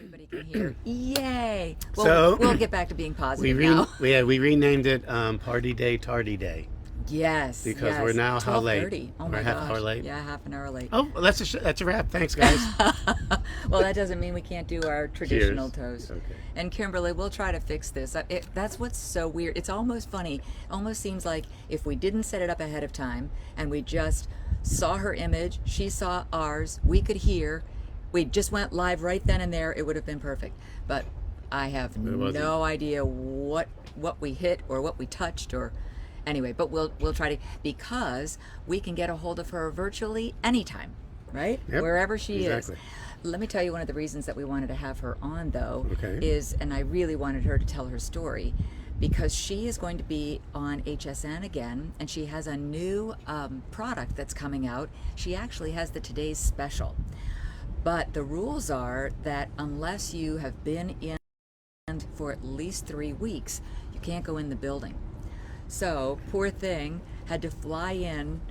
everybody can hear. Yay! Well, So we'll get back to being positive now. we renamed it Party Day Tardy Day Yes, because yes. we're now how late? 12:30. Oh We're my half gosh. hour late. Yeah, half an hour late. Oh, well, that's a wrap. Thanks, guys. Well, that doesn't mean we can't do our traditional Cheers. toast. Okay. And Kimberly, we'll try to fix this. That's what's so weird. It's almost funny. Almost seems like if we didn't set it up ahead of time and we just saw her image, she saw ours, we could hear, we just went live right then and there, it would have been perfect. But I have no idea what we hit or what we touched or anyway, but we'll try to, because we can get a hold of her virtually anytime, right? Yep, wherever she exactly. is. Let me tell you, one of the reasons that we wanted to have her on, though, Okay. is, and I really wanted her to tell her story, because she is going to be on HSN again, and she has a new product that's coming out. She actually has the Today's Special. But the rules are that unless you have been in for at least 3 weeks, you can't go in the building. So, poor thing had to fly in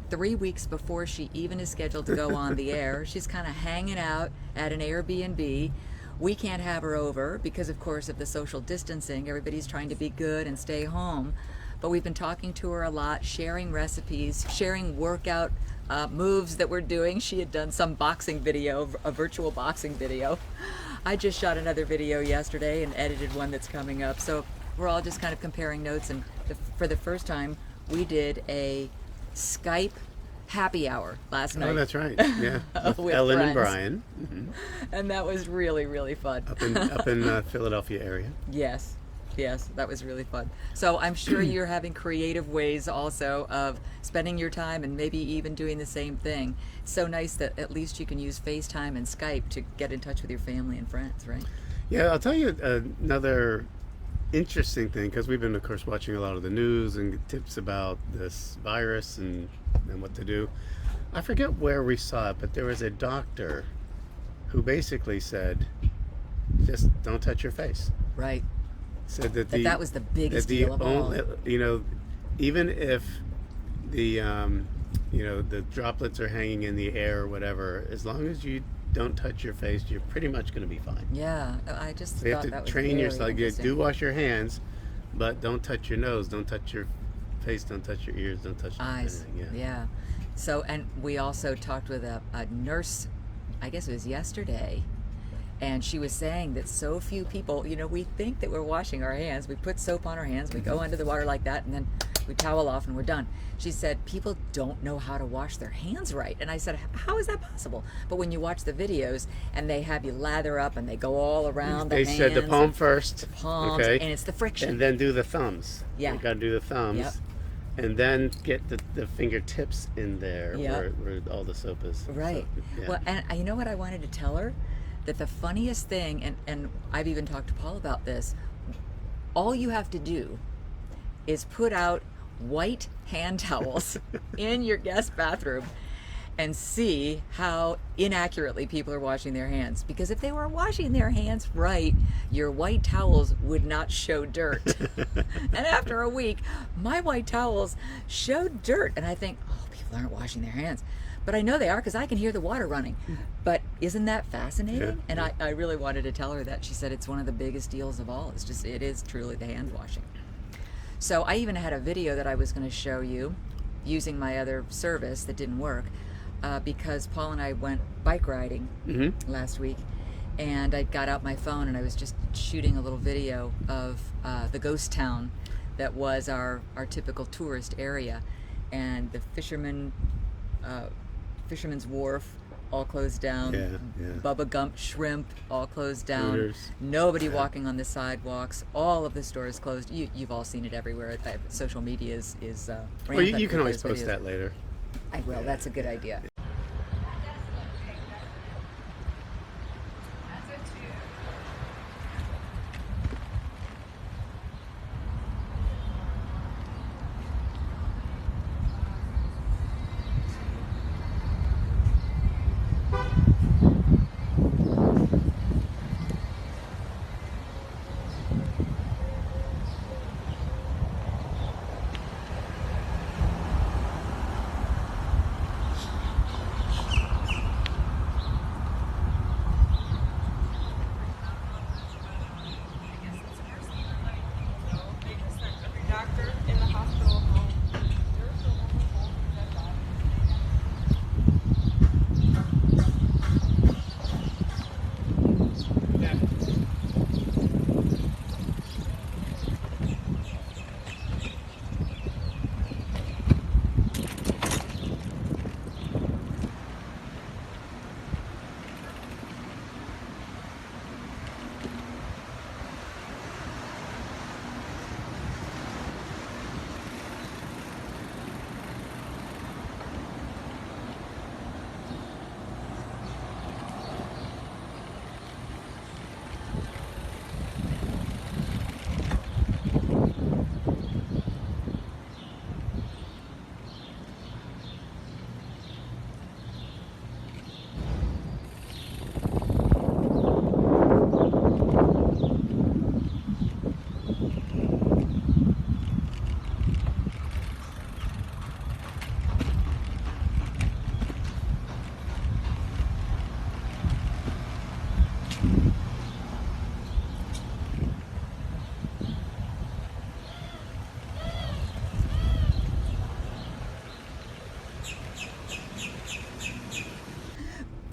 3 weeks before she even is scheduled to go on the air. She's kind of hanging out at an Airbnb. We can't have her over because, of course, of the social distancing. Everybody's trying to be good and stay home. But we've been talking to her a lot, sharing recipes, sharing workout moves that we're doing. She had done some boxing video, a virtual boxing video. I just shot another video yesterday and edited one that's coming up. So we're all just kind of comparing notes. And for the first time, we did a Skype happy hour last night. Oh, that's right. Yeah, with Ellen friends. and Brian. Mm-hmm. And that was really, really fun. Up in Philadelphia area. Yes, that was really fun. So I'm sure you're having creative ways also of spending your time and maybe even doing the same thing. It's so nice that at least you can use FaceTime and Skype to get in touch with your family and friends, right? Yeah, I'll tell you another interesting thing, because we've been, of course, watching a lot of the news and tips about this virus and what to do. I forget where we saw it, but there was a doctor who basically said, just don't touch your face. Right. Said that was the biggest deal of all. You know, even if the the droplets are hanging in the air or whatever, as long as you don't touch your face, you're pretty much going to be fine. Yeah, I just So you thought have that to was train very yourself. You interesting. do wash your hands, but don't touch your nose, don't touch your face, don't touch your ears, don't touch eyes. anything. Yeah. So, and we also talked with a nurse, I guess it was yesterday, and she was saying that so few people, we think that we're washing our hands. We put soap on our hands, we go under the water like that, and then we towel off and we're done. She said people don't know how to wash their hands right. And I said, how is that possible? But when you watch the videos and they have you lather up and they go all around the hands. They said the palm first. The palms, okay? and it's the friction. And then do the thumbs. Yeah. You got to do the thumbs. Yep. And then get the fingertips in there Yep. where all the soap is. Right. So, yeah. Well, and you know what I wanted to tell her? That the funniest thing, and I've even talked to Paul about this, all you have to do is put out white hand towels in your guest bathroom and see how inaccurately people are washing their hands. Because if they were washing their hands right, your white towels would not show dirt. And after a week, my white towels showed dirt. And I think, oh, people aren't washing their hands. But I know they are because I can hear the water running. But isn't that fascinating? Yeah. And I really wanted to tell her that. She said it's one of the biggest deals of all. It is truly the hand washing. So I even had a video that I was going to show you using my other service that didn't work because Paul and I went bike riding last week, and I got out my phone and I was just shooting a little video of the ghost town that was our typical tourist area, and the Fisherman's Wharf all closed down. Yeah. Bubba Gump Shrimp all closed down. Hooters. Nobody walking on the sidewalks. All of the stores closed. You've all seen it everywhere. Social media is Well, you rampant can with always those post videos. that later. I will. That's a good idea.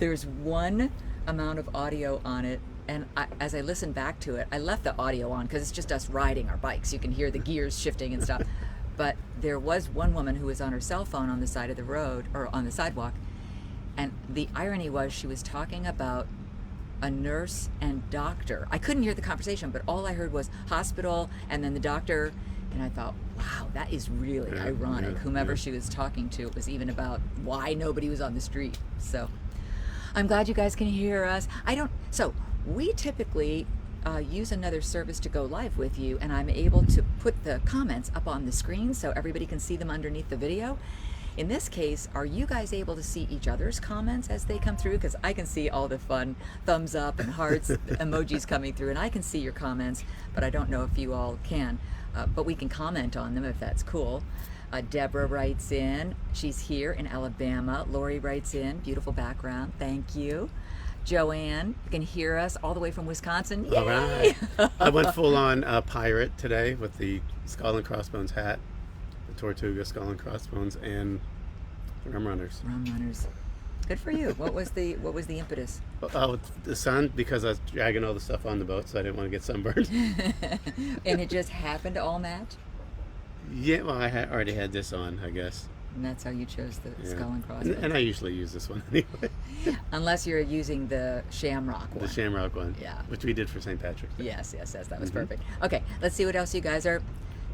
There's one amount of audio on it, and as I listened back to it, I left the audio on because it's just us riding our bikes. You can hear the gears shifting and stuff. But there was one woman who was on her cell phone on the side of the road, or on the sidewalk, and the irony was she was talking about a nurse and doctor. I couldn't hear the conversation, but all I heard was hospital and then the doctor, and I thought, wow, that is really ironic. Whomever she was talking to, it was even about why nobody was on the street. So I'm glad you guys can hear us. So we typically use another service to go live with you, and I'm able to put the comments up on the screen so everybody can see them underneath the video. In this case, are you guys able to see each other's comments as they come through? Because I can see all the fun thumbs up and hearts emojis coming through, and I can see your comments, but I don't know if you all can. But we can comment on them if that's cool. Deborah writes in, she's here in Alabama. Lori writes in, beautiful background, thank you. Joanne, you can hear us all the way from Wisconsin. Yay! All right. I went full on pirate today with the skull and crossbones hat, the Tortuga skull and crossbones, and the rum runners. Rum runners. Good for you. What was the impetus? Oh, the sun, because I was dragging all the stuff on the boat, so I didn't want to get sunburned. And it just happened to all match? Yeah, well, I already had this on, I guess. And that's how you chose the skull and crossbones. And I usually use this one anyway. Unless you're using the shamrock one. The shamrock one. Yeah. Which we did for St. Patrick's Day. Yes. That was perfect. Okay, let's see what else you guys are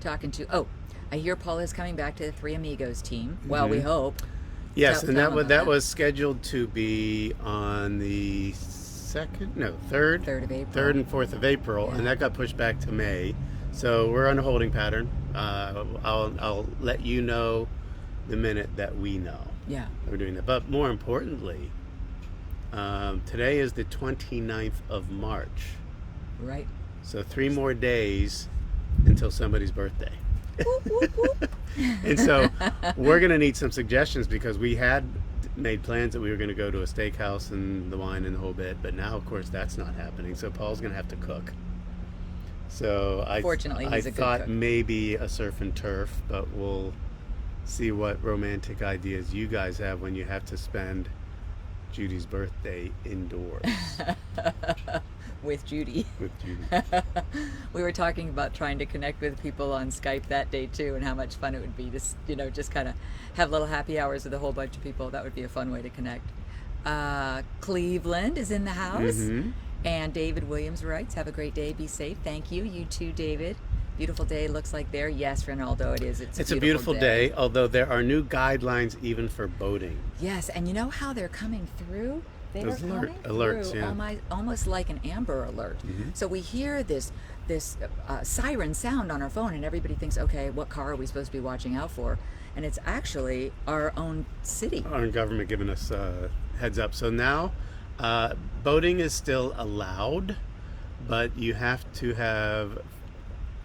talking to. Oh, I hear Paul is coming back to the Three Amigos team. Well, we hope. Yes, Tell and them that about was scheduled to be on the 3rd of April. 3rd and 4th of April, and that got pushed back to May. So we're on a holding pattern. I'll let you know the minute that we know. Yeah. We're doing that. But more importantly, today is the 29th of March. Right. So 3 more days until somebody's birthday. Whoop, whoop, whoop. And so we're going to need some suggestions, because we had made plans that we were going to go to a steakhouse and the wine and the whole bit, but now of course that's not happening, so Paul's going to have to cook. So Fortunately, he's a good thought cook. maybe a surf and turf, but we'll see what romantic ideas you guys have when you have to spend Judy's birthday indoors. With Judy. With Judy. We were talking about trying to connect with people on Skype that day too, and how much fun it would be to, just kind of have little happy hours with a whole bunch of people. That would be a fun way to connect. Cleveland is in the house, and David Williams writes, "Have a great day. Be safe. Thank you. You too, David. Beautiful day looks like there." Yes, Ronaldo, it is. It's a beautiful day, although there are new guidelines even for boating. Yes, and you know how they're coming through? Those coming alerts, through yeah. almost like an Amber Alert. So we hear this siren sound on our phone, and everybody thinks, okay, what car are we supposed to be watching out for? And it's actually our own city. Our own government giving us heads up. So now boating is still allowed, but you have to have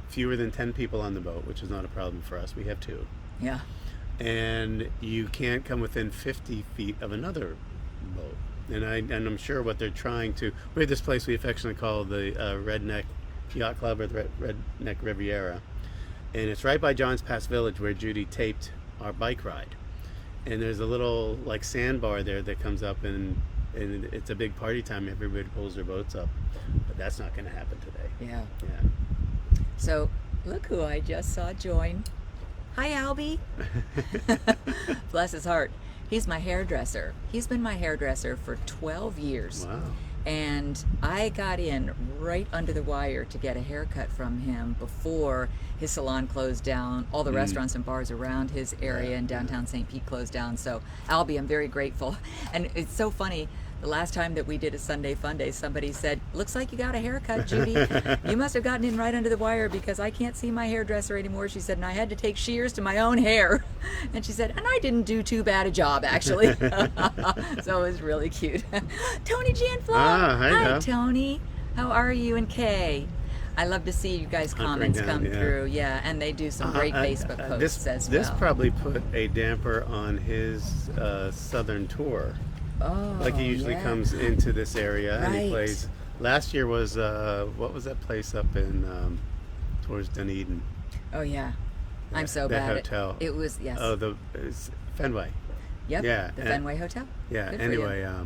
fewer than 10 people on the boat, which is not a problem for us. We have 2. Yeah. And you can't come within 50 feet of another boat. And I'm sure what they're trying to... We have this place we affectionately call the Redneck Yacht Club, or the Redneck Riviera. And it's right by John's Pass Village, where Judy taped our bike ride. And there's a little sandbar there that comes up, and it's a big party time. Everybody pulls their boats up. But that's not going to happen today. Yeah. Yeah. So look who I just saw join. Hi, Albie. Bless his heart. He's my hairdresser. He's been my hairdresser for 12 years. Wow. And I got in right under the wire to get a haircut from him before his salon closed down. All the restaurants and bars around his area in downtown St. Pete closed down. So, Albie, I'm very grateful. And it's so funny. The last time that we did a Sunday Funday, somebody said, "Looks like you got a haircut, Judy. You must have gotten in right under the wire, because I can't see my hairdresser anymore." She said, "And I had to take shears to my own hair." And she said, "And I didn't do too bad a job, actually." So it was really cute. Tony Janflo. Hi, Tony. How are you? And Kay. I love to see you guys' comments come through. Yeah, and they do some great Facebook posts as well. This probably put a damper on his southern tour. Oh, like he usually comes into this area, and he Right. plays. Last year was what was that place up in towards Dunedin? Oh yeah, I'm so that bad. hotel. It was yes. Oh, it's Fenway. Yep. Yeah, The and- Fenway Hotel. Yeah. Good for you. Anyway,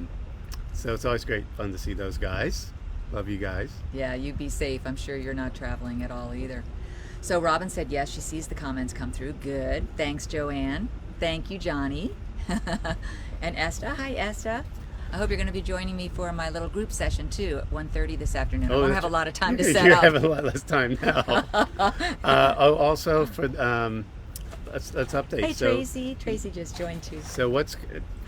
So it's always great fun to see those guys. Love you guys. Yeah, you be safe. I'm sure you're not traveling at all either. So Robin said yes, she sees the comments come through. Good. Thanks, Joanne. Thank you, Johnny. And Esther. Hi, Esther. I hope you're going to be joining me for my little group session too at 1:30 this afternoon. I won't have a lot of time to set You up. have a lot less time now. Also for let's update. Hey, Tracy. Tracy just joined too. So what's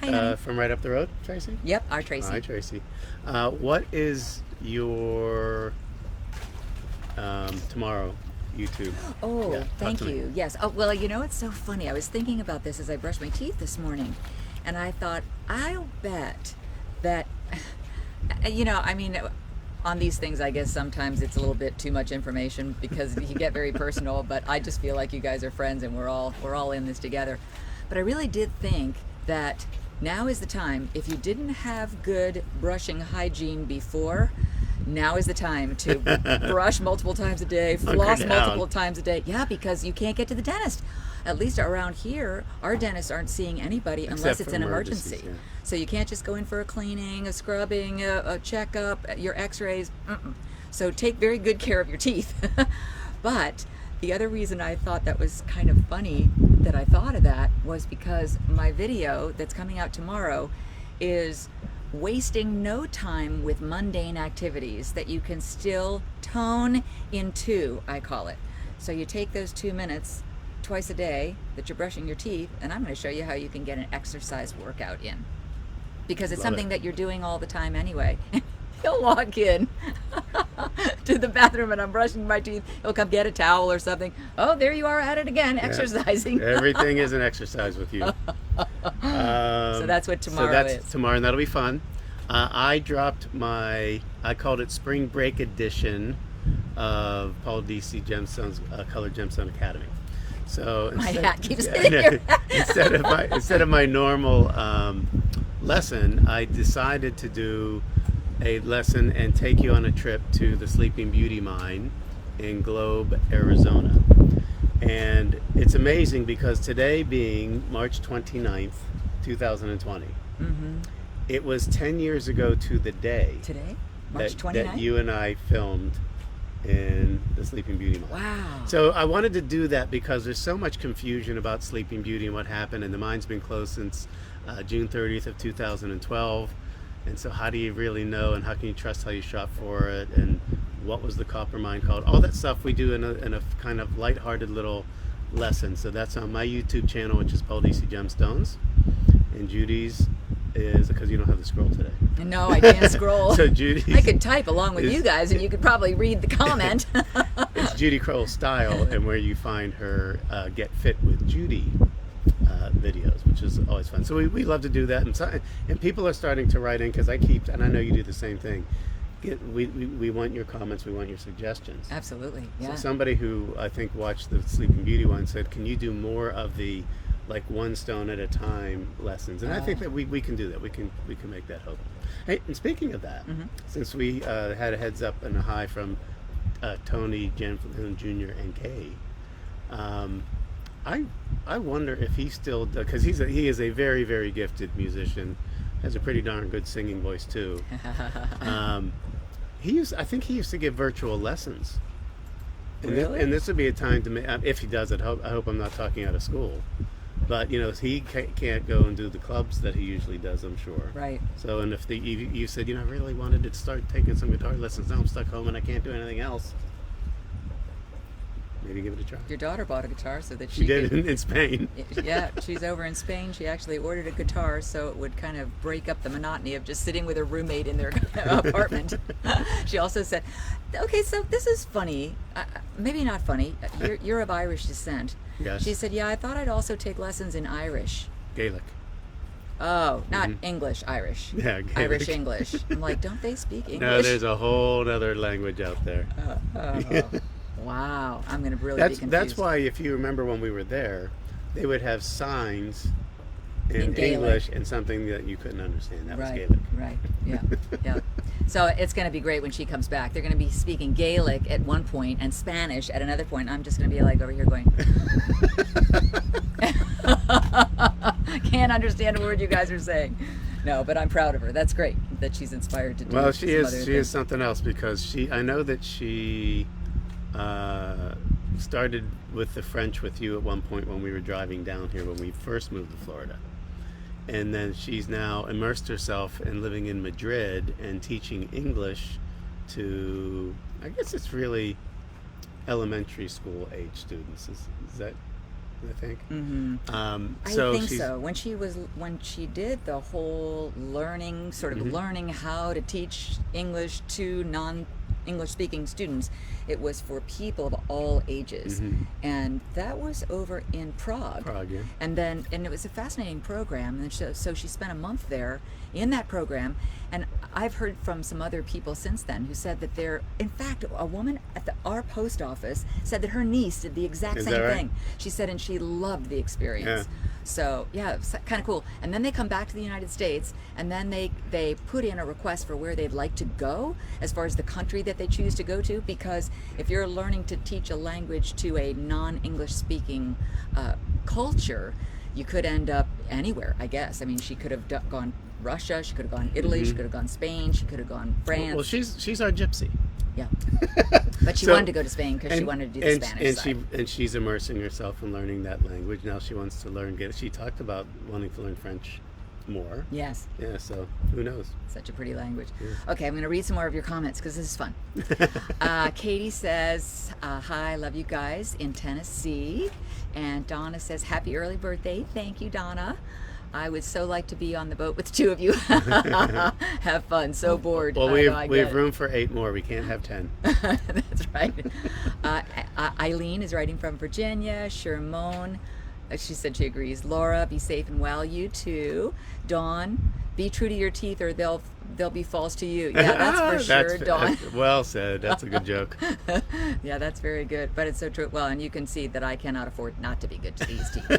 Hi, honey. from right up the road, Tracy? Yep, our Tracy. Hi, Tracy. What is your tomorrow YouTube? Oh, Yeah, thank talk to me. you. Yes. Oh, well, you know, it's so funny. I was thinking about this as I brushed my teeth this morning, and I thought, I'll bet that, you know, I mean, on these things, I guess sometimes it's a little bit too much information because you get very personal, but I just feel like you guys are friends and we're all in this together. But I really did think that now is the time. If you didn't have good brushing hygiene before, now is the time to brush multiple times a day, floss multiple times a day. Yeah, because you can't get to the dentist. At least around here, our dentists aren't seeing anybody unless it's an emergency. Yeah. So you can't just go in for a cleaning, a scrubbing, a checkup, your x-rays. So take very good care of your teeth. But the other reason I thought that was kind of funny that I thought of that was because my video that's coming out tomorrow is wasting no time with mundane activities that you can still tone into, I call it. So you take those 2 minutes twice a day that you're brushing your teeth, and I'm going to show you how you can get an exercise workout in, because it's something that you're doing all the time anyway. He'll walk in to the bathroom and I'm brushing my teeth. He'll come get a towel or something. Oh, there you are at it again, exercising. Everything is an exercise with you. So that's what tomorrow is. Tomorrow, and that'll be fun. I dropped I called it Spring Break Edition of Paul D.C. Gemstone's Colored Gemstone Academy. So my hat keeps hitting your hat. instead of my normal lesson, I decided to do a lesson and take you on a trip to the Sleeping Beauty Mine in Globe, Arizona. And it's amazing because today being March 29th, 2020, it was 10 years ago to the day. Today? March 29th? That you and I filmed in the Sleeping Beauty Mine. Wow. So I wanted to do that because there's so much confusion about Sleeping Beauty and what happened, and the mine's been closed since June 30th of 2012. And so how do you really know, and how can you trust how you shop for it, and what was the copper mine called? All that stuff we do in a kind of lighthearted little lesson. So that's on my YouTube channel, which is Paul DC Gemstones, and Judy's is, because you don't have the scroll today. No, I can't scroll. So Judy's, I could type along with you guys and you could probably read the comment. It's Judy Crowell Style, and where you find her Get Fit with Judy videos, which is always fun. So we love to do that, and people are starting to write in, because and I know you do the same thing. We want your comments, we want your suggestions. Absolutely, yeah. So somebody who I think watched the Sleeping Beauty one said, can you do more of the like one stone at a time lessons? And I think that we can do that. We can make that happen. Hey, and speaking of that, since we had a heads up and a hi from Tony, Jennifer Jr. and Kay, I wonder if he still, because he is a very, very gifted musician, has a pretty darn good singing voice too. I think he used to give virtual lessons. Really? And this would be a time to, if he does it, I hope I'm not talking out of school. But he can't go and do the clubs that he usually does, I'm sure. Right. So, and if you said, I really wanted to start taking some guitar lessons, now I'm stuck home and I can't do anything else, maybe give it a try. Your daughter bought a guitar so that she did in Spain. Yeah, she's over in Spain. She actually ordered a guitar so it would kind of break up the monotony of just sitting with her roommate in their apartment. She also said, okay, so this is funny. Maybe not funny. You're of Irish descent. Yes. She said, yeah, I thought I'd also take lessons in Irish. Gaelic. Oh, not English, Irish. Yeah, Gaelic. Irish English. I'm like, don't they speak English? No, there's a whole other language out there. Wow, I'm going to really be confused. That's why, if you remember when we were there, they would have signs in Gaelic. English and something that you couldn't understand. That was Right, Gaelic. right, yeah, yeah. So it's going to be great when she comes back. They're going to be speaking Gaelic at one point and Spanish at another point. I'm just going to be like over here going, can't understand a word you guys are saying. No, but I'm proud of her. That's great that she's inspired to do. Well, some she other is. She things. is something else because I know that she started with the French with you at one point when we were driving down here when we first moved to Florida, and then she's now immersed herself in living in Madrid and teaching English to, I guess it's really elementary school age students. Is that? I think. Mm-hmm. So I think she's, so. When she did the whole learning, sort of learning how to teach English to non-English speaking students, it was for people of all ages, and that was over in Prague. Prague, yeah. And it was a fascinating program. And so she spent a month there in that program, and I've heard from some other people since then who said that in fact, a woman at our post office said that her niece did the exact same thing. She said, and she loved the experience. Yeah. So yeah, it was kind of cool. And then they come back to the United States, and then they put in a request for where they'd like to go as far as the country that they choose to go to, because if you're learning to teach a language to a non-English speaking culture, you could end up anywhere, I guess. I mean, she could have gone Russia, she could have gone Italy, she could have gone Spain, she could have gone France. Well, she's our gypsy. Yeah. But she wanted to go to Spain because she wanted to do the Spanish side. And she's immersing herself in learning that language. Now she wants to learn. She talked about wanting to learn French more. Yes. Yeah, so who knows? Such a pretty language. Yeah. Okay, I'm going to read some more of your comments because this is fun. Katie says, hi, love you guys in Tennessee. And Donna says, happy early birthday. Thank you, Donna. I would so like to be on the boat with the two of you. Have fun. So bored. Well, we have room for 8 more. We can't have 10. That's right. Eileen is writing from Virginia. Shermone, she said she agrees. Laura, be safe and well. You too. Dawn, be true to your teeth or they'll be false to you. Yeah, that's for sure, Dawn. Well said. That's a good joke. Yeah, that's very good. But it's so true. Well, and you can see that I cannot afford not to be good to these teeth.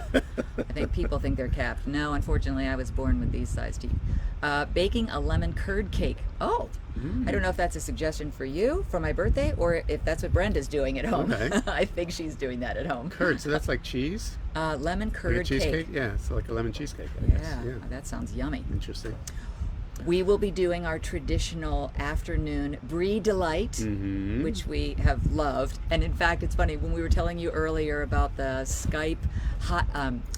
I think people think they're capped. No, unfortunately, I was born with these size teeth. Baking a lemon curd cake. Oh, I don't know if that's a suggestion for you for my birthday or if that's what Brenda's doing at home. Okay. I think she's doing that at home. Curd, so that's like cheese? Lemon curd like a cheesecake? cake. Yeah, it's like a lemon cheesecake, I guess. Yeah, that sounds yummy. Interesting. We will be doing our traditional afternoon Brie Delight, which we have loved. And in fact, it's funny, when we were telling you earlier about the Skype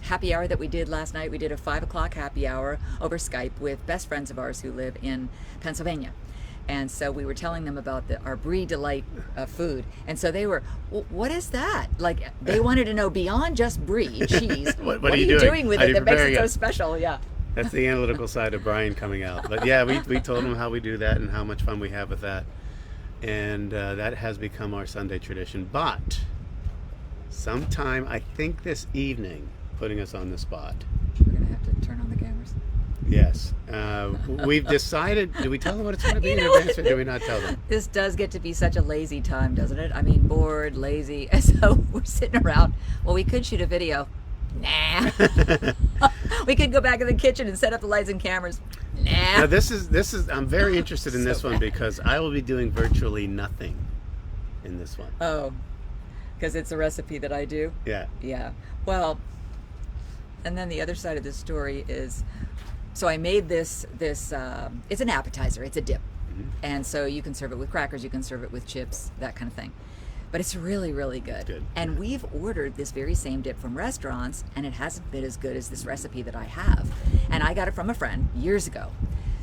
happy hour that we did last night, we did a 5 o'clock happy hour over Skype with best friends of ours who live in Pennsylvania. And so we were telling them about our Brie Delight food. And so they were, what is that? Like, they wanted to know beyond just Brie cheese. what are you doing with it that makes it so special? Yeah. That's the analytical side of Brian coming out. But yeah, we told him how we do that and how much fun we have with that. And that has become our Sunday tradition. But sometime, I think this evening, putting us on the spot. We're going to have to turn on the cameras. Yes. We've decided, do we tell them what it's going to be in advance or do we not tell them? This does get to be such a lazy time, doesn't it? I mean, bored, lazy. And so we're sitting around. Well, we could shoot a video. Nah. We could go back in the kitchen and set up the lights and cameras. Nah. Now this is I'm very interested in this one because I will be doing virtually nothing in this one. Oh, because it's a recipe that I do? Yeah. Yeah. Well, and then the other side of the story is, so I made this it's an appetizer, it's a dip. And so you can serve it with crackers, you can serve it with chips, that kind of thing. But it's really, really good. And we've ordered this very same dip from restaurants, and it hasn't been as good as this recipe that I have. And I got it from a friend years ago.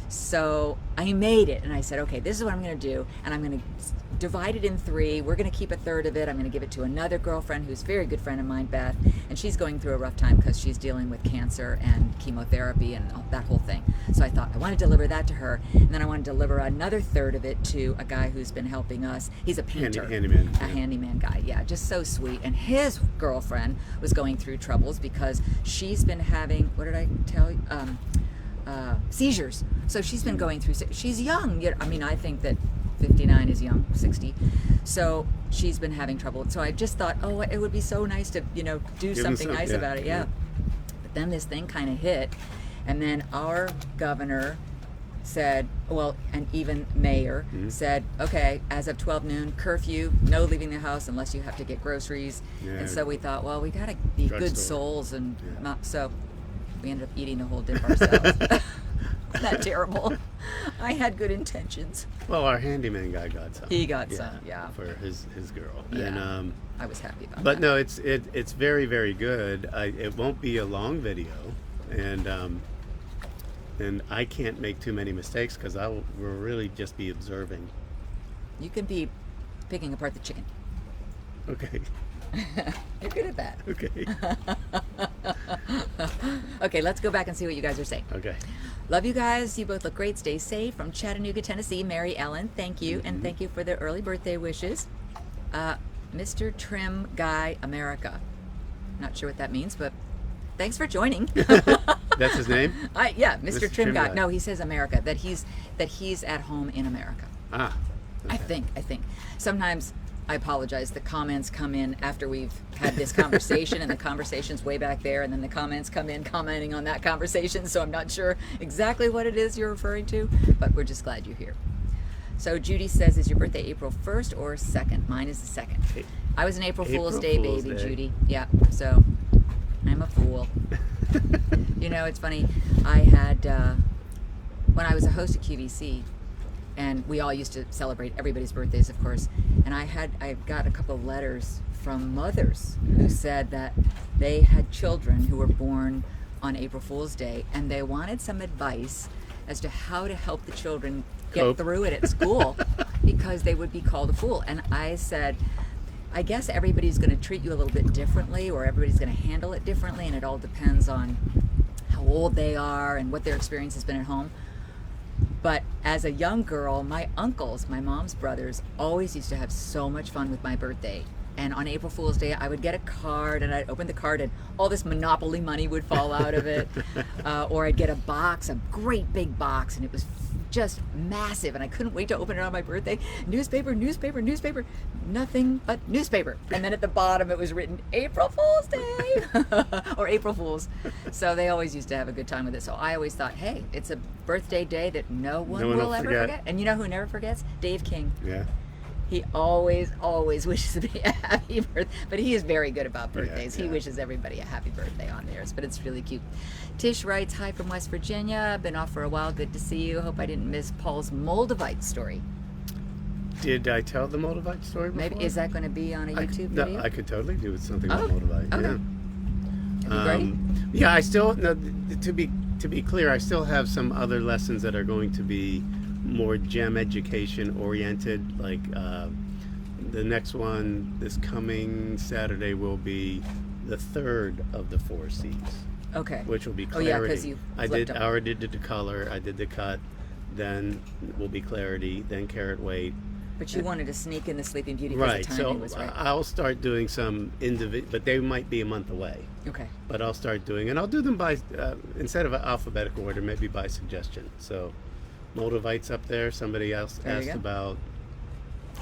So I made it, and I said, okay, this is what I'm going to do, and I'm going to divide it in 3. We're going to keep a third of it. I'm going to give it to another girlfriend who's a very good friend of mine, Beth, and she's going through a rough time because she's dealing with cancer and chemotherapy and that whole thing. So I thought I want to deliver that to her, and then I want to deliver another third of it to a guy who's been helping us. He's a painter, handyman guy, yeah, just so sweet. And his girlfriend was going through troubles because she's been having, what did I tell you? Seizures. So she's been going through, she's young. I mean, I think that 59 is young, 60. So she's been having trouble. So I just thought, oh, it would be so nice to, do something nice about it. Yeah. But then this thing kind of hit. And then our governor said, well, and even mayor said, okay, as of 12 noon, curfew, no leaving the house unless you have to get groceries. And so we thought, well, we got to be good souls. And so we ended up eating the whole dip ourselves. Not terrible. I had good intentions. Well, our handyman guy got some. He got some, yeah. For his girl. Yeah. And I was happy about but that. no, it's very, very good. It won't be a long video, and I can't make too many mistakes because I will really just be observing. You can be picking apart the chicken. Okay. You're good at that. Okay. Okay, let's go back and see what you guys are saying. Okay. Love you guys. You both look great. Stay safe. From Chattanooga, Tennessee, Mary Ellen. Thank you. And thank you for the early birthday wishes. Mr. Trim Guy America. Not sure what that means, but thanks for joining. That's his name? Yeah, Mr. Trim Guy. Guy. No, he says America. That he's at home in America. Ah. Okay. I think. Sometimes I apologize. The comments come in after we've had this conversation, and the conversation's way back there, and then the comments come in commenting on that conversation, so I'm not sure exactly what it is you're referring to, but we're just glad you're here. So Judy says, is your birthday April 1st or 2nd? Mine is the 2nd. I was an April Fool's Day Fool's baby, Day. Judy. Yeah, so I'm a fool. You know, it's funny. I had, when I was a host at QVC, and we all used to celebrate everybody's birthdays, of course. And I got a couple of letters from mothers who said that they had children who were born on April Fool's Day, and they wanted some advice as to how to help the children get Cope. through it at school because they would be called a fool. And I said, I guess everybody's going to treat you a little bit differently, or everybody's going to handle it differently, and it all depends on how old they are and what their experience has been at home. But as a young girl, my uncles, my mom's brothers, always used to have so much fun with my birthday. And on April Fool's Day, I would get a card, and I'd open the card, and all this Monopoly money would fall out of it. Or I'd get a box, a great big box, and it was just massive, and I couldn't wait to open it on my birthday. Newspaper, newspaper, newspaper, nothing but newspaper. And then at the bottom, it was written, April Fool's Day, or April Fools. So they always used to have a good time with it. So I always thought, hey, it's a birthday day that no one will ever forget. And you know who never forgets? Dave King. Yeah. He always wishes me a happy birthday. But he is very good about birthdays. Yeah. He wishes everybody a happy birthday on theirs. But it's really cute. Tish writes, hi from West Virginia. Been off for a while. Good to see you. Hope I didn't miss Paul's Moldavite story. Did I tell the Moldavite story before? Maybe is that going to be on a YouTube video? No, I could totally do with something with Moldavite. Okay. Yeah. Have you ready? Yeah, I still, no, to be clear, I still have some other lessons that are going to be more gem education oriented. Like the next one this coming Saturday will be the third of the 4 C's. Okay. Which will be Oh clarity. yeah, because you flipped I already did the color, I did the cut, then will be clarity, then carrot weight. But you wanted to sneak in the Sleeping Beauty because Right, the so timing was right. I'll start doing some but they might be a month away. Okay. But I'll start doing, and I'll do them by, instead of alphabetical order, maybe by suggestion. So Moldavite's up there. Somebody else There you asked go. about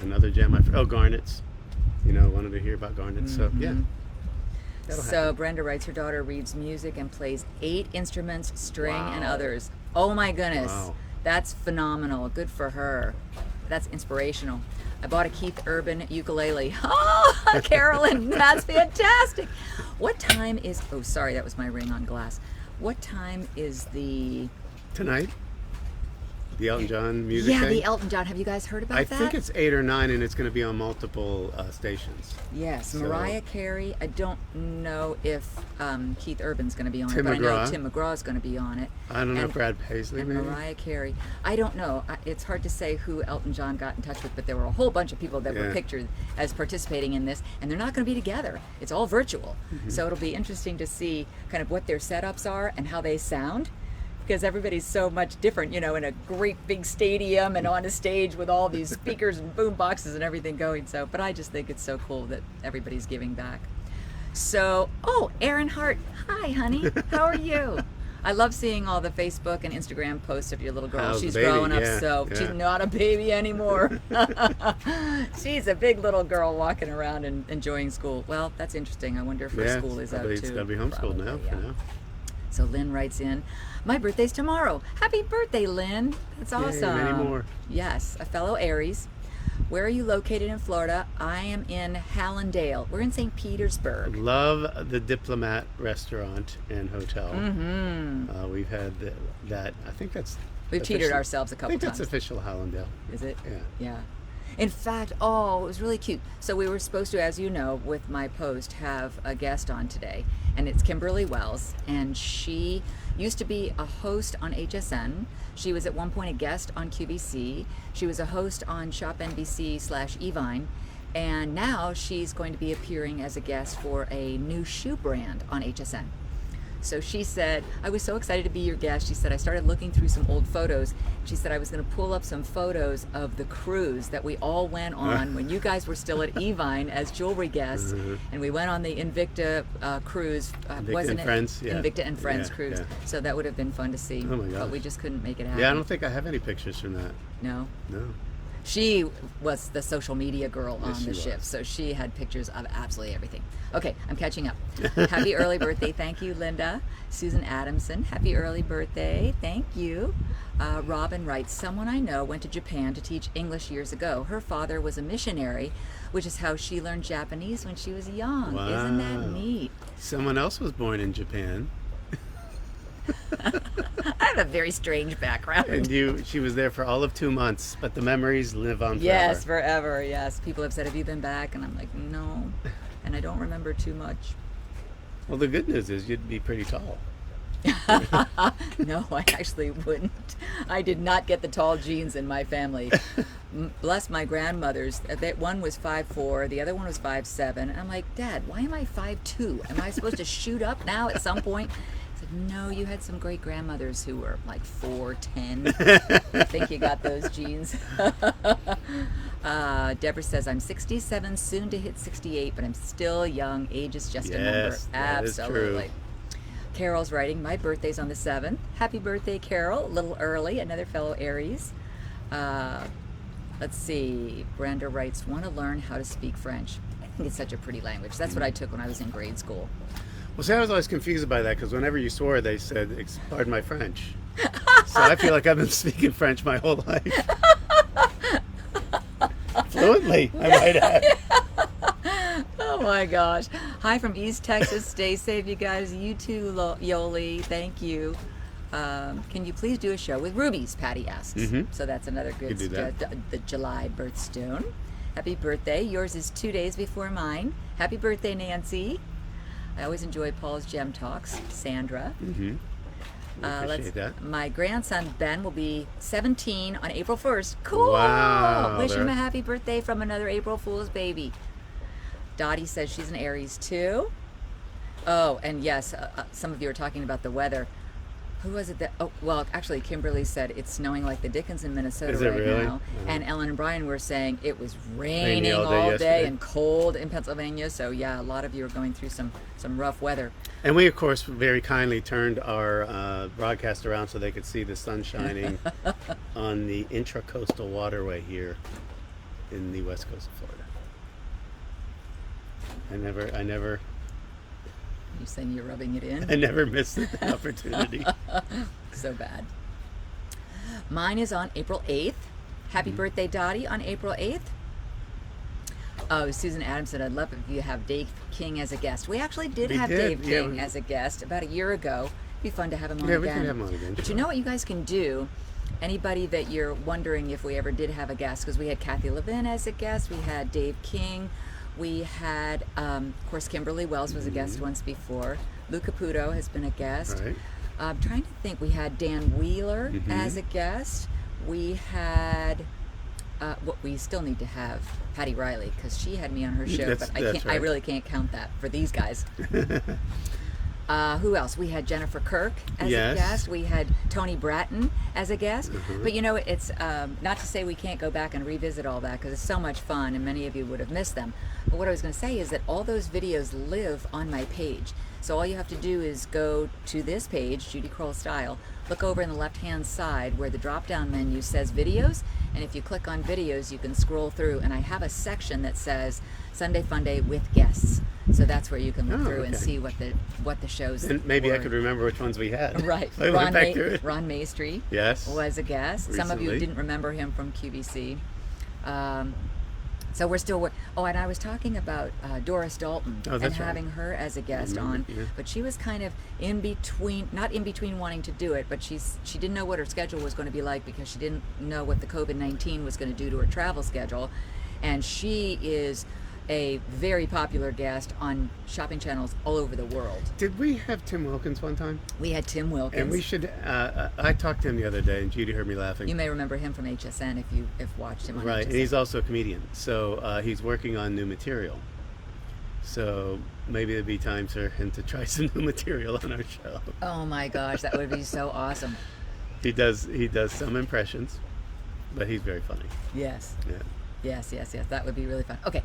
another gem. Garnets. Wanted to hear about garnets. So yeah. That'll So happen. Brenda writes, her daughter reads music and plays 8 instruments, string and Wow. others. Oh my goodness. Wow. That's phenomenal. Good for her. That's inspirational. I bought a Keith Urban ukulele. Oh, Carolyn, that's fantastic. What time is, oh, sorry, that was my ring on glass. What time is the, Tonight, the Elton John music yeah, thing. the Elton John. Have you guys heard about I that? think it's 8 or 9, and it's going to be on multiple stations. Yes, So- Mariah Carey. I don't know if Keith Urban's going to be on Tim it, but I know McGraw. Tim McGraw is going to be on it. I don't know, And- Brad Paisley And maybe? Mariah Carey. I don't know. It's hard to say who Elton John got in touch with, but there were a whole bunch of people that were Yeah. pictured as participating in this, and they're not going to be together. It's all virtual. Mm-hmm. So it'll be interesting to see kind of what their setups are and how they sound, because everybody's so much different, in a great big stadium and on a stage with all these speakers and boom boxes and everything going. So, but I just think it's so cool that everybody's giving back. So, Erin Hart. Hi, honey. How are you? I love seeing all the Facebook and Instagram posts of your little girl. How's the She's baby? growing up, Yeah, so she's yeah. not a baby anymore. She's a big little girl walking around and enjoying school. Well, that's interesting. I wonder if her Yeah, school is I out believe too. it's got to be homeschooled now. Probably, For yeah. now. So Lynn writes in, my birthday's tomorrow. Happy birthday, Lynn. That's Yay, awesome. many more. Yes, a fellow Aries. Where are you located in Florida? I am in Hallandale. We're in St. Petersburg. Love the Diplomat restaurant and hotel. We've had that. I think that's. We've cheated ourselves a I couple think times. that's official Hallandale. Is it? Yeah. Yeah. In fact, it was really cute. So we were supposed to, as you know, with my post, have a guest on today, and it's Kimberly Wells, and she used to be a host on HSN. She was at one point a guest on QVC. She was a host on Shop NBC/Evine, and now she's going to be appearing as a guest for a new shoe brand on HSN. So she said, I was so excited to be your guest. She said, I started looking through some old photos. She said, I was going to pull up some photos of the cruise that we all went on when you guys were still at Evine as jewelry guests. And we went on the Invicta cruise. Invicta wasn't and it? Friends, yeah. Invicta and Friends Yeah, cruise. yeah. So that would have been fun to see. Oh my But gosh. we just couldn't make it happen. Yeah, I don't think I have any pictures from that. No. No. She was the social media girl on Yes, the she ship, was. so she had pictures of absolutely everything. Okay, I'm catching up. Happy early birthday. Thank you, Linda. Susan Adamson, happy early birthday. Thank you. Robin writes, someone I know went to Japan to teach English years ago. Her father was a missionary, which is how she learned Japanese when she was young. Isn't that Wow. neat? Someone else was born in Japan, I have a very strange background. and she was there for all of 2 months, but the memories live on forever. Yes, forever, yes. People have said, have you been back? And I'm like, no. And I don't remember too much. Well, the good news is you'd be pretty tall. No, I actually wouldn't. I did not get the tall genes in my family. Bless my grandmothers. One was 5'4", the other one was 5'7". And I'm like, Dad, why am I 5'2"? Am I supposed to shoot up now at some point? I said, no, you had some great grandmothers who were like 4'10". I think you got those genes. Deborah says, I'm 67, soon to hit 68, but I'm still young. Age is just a number. Yes, that is true. Absolutely. Carol's writing, my birthday's on the 7th. Happy birthday, Carol. A little early, another fellow Aries. Let's see. Brenda writes, want to learn how to speak French. I think it's such a pretty language. That's what I took when I was in grade school. Well, see, I was always confused by that because whenever you swore, they said, pardon my French. So I feel like I've been speaking French my whole life. Fluently, I might add. Oh my gosh. Hi from East Texas. Stay safe, you guys. You too, Yoli. Thank you. Can you please do a show with rubies? Patty asks. So that's another good do that. the July birthstone. Happy birthday. Yours is 2 days before mine. Happy birthday, Nancy. I always enjoy Paul's Gem Talks. Sandra. Appreciate that. My grandson Ben will be 17 on April 1st. Cool. Wow, Wish him there- a happy birthday from another April Fool's baby. Dottie says she's an Aries too. Oh, and yes, some of you are talking about the weather. Who was it that? Oh, well, actually, Kimberly said it's snowing like the Dickens in Minnesota Is it right really? now. Oh. And Ellen and Brian were saying it was raining all day all day yesterday. and cold in Pennsylvania. So yeah, a lot of you are going through some rough weather. And we, of course, very kindly turned our broadcast around so they could see the sun shining on the intracoastal waterway here in the west coast of Florida. I never You saying you're rubbing it in? I never missed the opportunity. So bad. Mine is on April 8th. Happy birthday, Dottie, on April 8th. Oh, Susan Adams said, I'd love it if you have Dave King as a guest. We actually did We have did, Dave yeah, King as a guest about a year ago. It'd be fun to have him on Yeah, again. we can have him on again. But sure. you know what you guys can do? Anybody that you're wondering if we ever did have a guest, because we had Kathy Levin as a guest, we had Dave King, we had, of course, Kimberly Wells was a guest once before. Lou Caputo has been a guest. Right. I'm trying to think. We had Dan Wheeler as a guest. We had, what we still need to have Patty Riley because she had me on her show, That's- but I that's can't. I right. really can't count that for these guys. Who else? We had Jennifer Kirk as Yes. a guest. We had Tony Bratton as a guest. But you know, it's not to say we can't go back and revisit all that because it's so much fun and many of you would have missed them. But what I was going to say is that all those videos live on my page. So all you have to do is go to this page, Judy Crowell Style, look over in the left-hand side where the drop-down menu says videos, and if you click on videos, you can scroll through, and I have a section that says Sunday Funday with guests. So that's where you can look Oh, through and okay. see what the shows And maybe I were. could remember which ones we had. Right. I went back through it. Ron Maestri Yes. was a guest. Some of you Recently. didn't remember him from QVC. So we're still. Oh, and I was talking about Doris Dalton Oh, and that's right. having her as a guest remember, on, yeah. but she was kind of in between, not in between wanting to do it, but she didn't know what her schedule was going to be like because she didn't know what the COVID-19 was going to do to her travel schedule, and she is a very popular guest on shopping channels all over the world. Did we have Tim Wilkins one time? We had Tim Wilkins. And we should. I talked to him the other day, and Judy heard me laughing. You may remember him from HSN if you've watched him on Right, HSN. and he's also a comedian, so he's working on new material. So maybe it'd be time for him to try some new material on our show. Oh my gosh, that would be so awesome. He does some impressions, but he's very funny. Yes. Yeah. Yes, that would be really fun. Okay,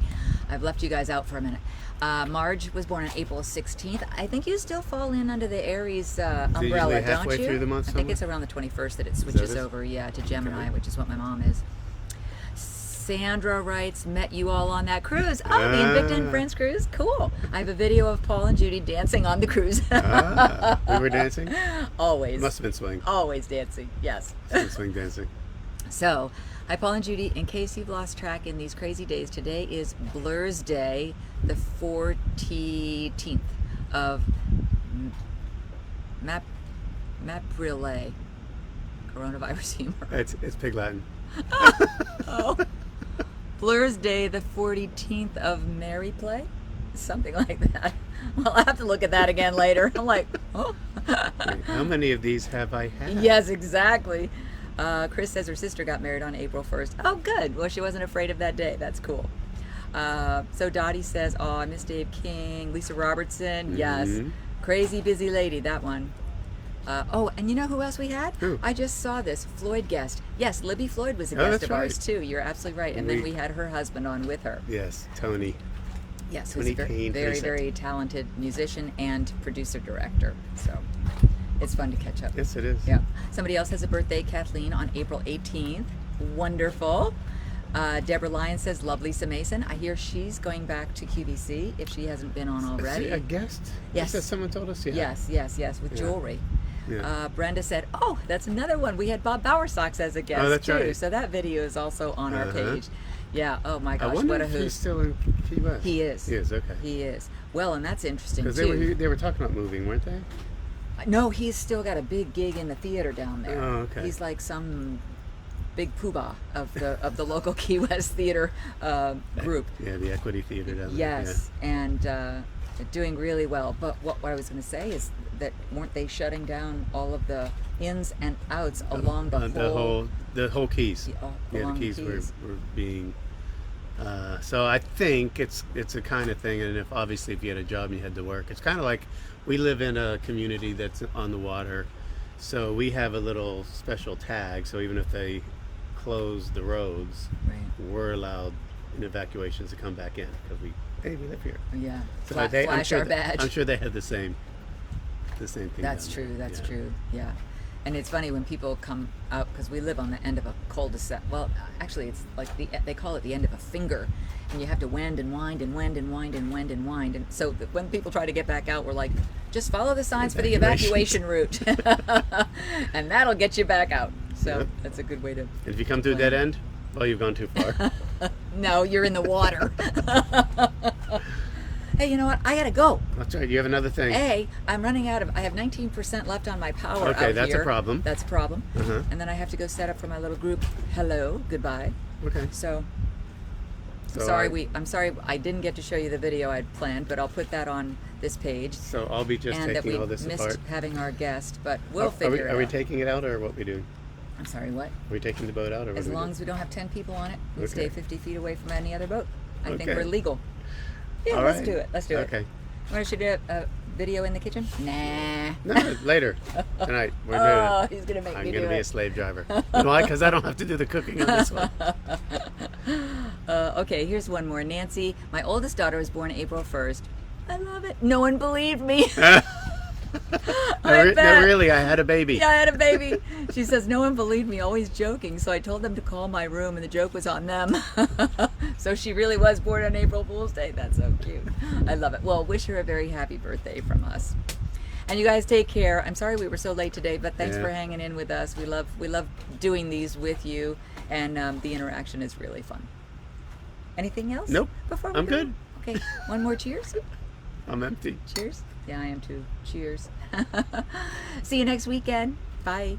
I've left you guys out for a minute. Marge was born on April 16th. I think you still fall in under the Aries umbrella, usually don't halfway you? through the month I think somewhere? it's around the 21st that it switches it? over, to Gemini, Okay. which is what my mom is. Sandra writes, met you all on that cruise. Oh, the Invicta and Friends cruise? Cool. I have a video of Paul and Judy dancing on the cruise. We were dancing? Always. Must have been swing. Always dancing, yes. Swing dancing. So, hi Paul and Judy. In case you've lost track in these crazy days, today is Blur's Day, the 14th of Maprile. Coronavirus humor. It's Pig Latin. Oh. Blur's Day, the 14th of Merry Play? Something like that. Well, I'll have to look at that again later. I'm like, oh. Wait, how many of these have I had? Yes, exactly. Chris says her sister got married on April 1st. Oh, good. Well, she wasn't afraid of that day. That's cool. So Dottie says, oh, I miss Dave King. Lisa Robertson, yes. Mhm. Crazy busy lady, that one. And you know who else we had? Who? I just saw this. Floyd guest. Yes, Libby Floyd was a Oh, guest that's of ours, right. too. You're absolutely right. And then we had her husband on with her. Yes, Tony. Yes, who's a Tony Kane, very, Precinct. very talented musician and producer-director. So it's fun to catch up. Yes, it is. Yeah. Somebody else has a birthday, Kathleen, on April 18th. Wonderful. Deborah Lyon says, love Lisa Mason. I hear she's going back to QVC if she hasn't been on already. Is she a guest? Yes. Yes. Someone told us. Yeah. Yes, with Yeah. jewelry. Yeah. Brenda said, oh, that's another one. We had Bob Bowersox as a guest, Oh, that's too. right. So that video is also on our page. Yeah, oh my I gosh, wonder what a if hoot. he's still in Key West. He is. He is, okay. He is. Well, and that's interesting, Because too. they were talking about moving, weren't they? No, he's still got a big gig in the theater down there. Oh, okay. He's like some big poobah of the local Key West theater group. Yeah, the Equity Theater down there. Yes, and doing really well. But what I was going to say is that weren't they shutting down all of the ins and outs along the whole Keys. Yeah, along the Keys were being. So I think it's a kind of thing, and if you had a job and you had to work, it's kind of like we live in a community that's on the water, so we have a little special tag. So even if they close the roads, Right. we're allowed in evacuations to come back in because we live here. Yeah. So Flash our badge. I'm sure they had the same thing. That's down true. there. That's Yeah. true. Yeah. And it's funny when people come out because we live on the end of a cul-de-sac. Well, actually, it's like they call it the end of a finger, and you have to wend and wind and wend and wind and wend and wind. And so when people try to get back out, we're like, just follow the signs for the evacuation route, and that'll get you back out. So Yep. that's a good way to. And if you come to a dead end, well, you've gone too far. No, you're in the water. Hey, you know what? I gotta go. That's right. You have another thing. I'm running out of. I have 19% left on my power. Okay, out that's a here. problem. That's a problem. Uh-huh. And then I have to go set up for my little group. Hello, goodbye. Okay. So So I'm sorry I didn't get to show you the video I'd planned, but I'll put that on this page. So I'll be just and that we taking all this missed apart. having our guest, but we'll figure it Are we out. taking it out, or what we doing? I'm sorry, what? Are we taking the boat out, or what As do we long do? as we don't have 10 people on it, we Okay. stay 50 feet away from any other boat. I think Okay. we're legal. Yeah, All let's right. do it. Let's do it. Okay. Want to shoot a video in the kitchen? Nah. No, later tonight. We're doing Oh, it. he's gonna make I'm me gonna do be it. a slave driver. You know why? Because I don't have to do the cooking on this one. Okay, here's one more. Nancy, my oldest daughter was born April 1st. I love it. No one believed me. No, bet. really, I had a baby. Yeah, I had a baby. She says, no one believed me, always joking. So I told them to call my room, and the joke was on them. So she really was born on April Fool's Day. That's so cute. I love it. Well, wish her a very happy birthday from us. And you guys take care. I'm sorry we were so late today, but thanks Yeah. for hanging in with us. We love doing these with you, and the interaction is really fun. Anything else? Nope. Before we I'm go? good. Okay, one more cheers. I'm empty. Cheers. Yeah, I am too. Cheers. See you next weekend. Bye.